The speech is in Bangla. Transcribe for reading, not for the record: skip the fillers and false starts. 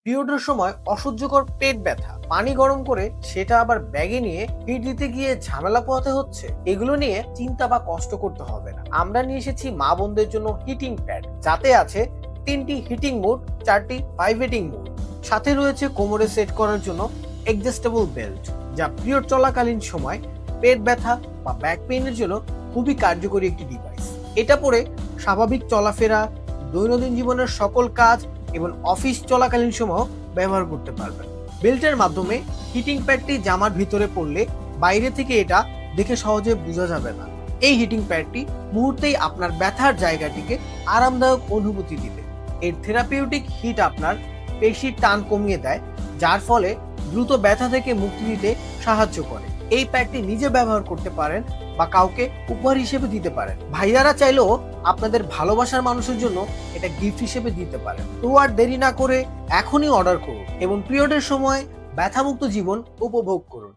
পিরিয়ডের সময় অসহ্যকর পেট ব্যথা, পানি গরম করে সেটা আবার ব্যাগে নিয়ে হিট দিতে গিয়ে ঝামেলা পোহাতে হচ্ছে, এগুলো নিয়ে চিন্তা বা কষ্ট করতে হবে না। আমরা নিয়ে এসেছি মা বোনদের জন্য হিটিং প্যাড, যাতে আছে 3টি হিটিং মোড, 4টি ভাইব্রেটিং মোড, সাথে রয়েছে কোমরে সেট করার জন্য অ্যাডজাস্টেবল বেল্ট, যা পিরিয়ড চলাকালীন সময় পেট ব্যথা বা ব্যাক পেইনের জন্য খুবই কার্যকরী একটি ডিভাইস। এটা পরে স্বাভাবিক চলাফেরা, দৈনন্দিন জীবনের সকল কাজ এবং অফিস চলাকালীন সময় ব্যবহার করতে পারবেন। বেল্টের মাধ্যমে হিটিং প্যাডটি জামার ভিতরে পড়লে বাইরে থেকে এটা দেখে সহজে বোঝা যাবে না। এই হিটিং প্যাডটি মুহূর্তেই আপনার ব্যথার জায়গাটিকে আরামদায়ক অনুভূতি দিবে। এর থেরাপিউটিক হিট আপনার পেশির টান কমিয়ে দেয়, যার ফলে দ্রুত ব্যথা থেকে মুক্তি দিতে সাহায্য করে। এই প্যাডটি নিজে ব্যবহার করতে পারেন বা কাউকে উপহার হিসেবে দিতে পারেন। ভাইয়ারা চাইলেও আপনাদের ভালোবাসার মানুষের জন্য এটা গিফট হিসেবে দিতে পারেন। তো আর দেরি না করে এখনই অর্ডার করুন এবং পিরিয়ডের সময় ব্যথামুক্ত জীবন উপভোগ করুন।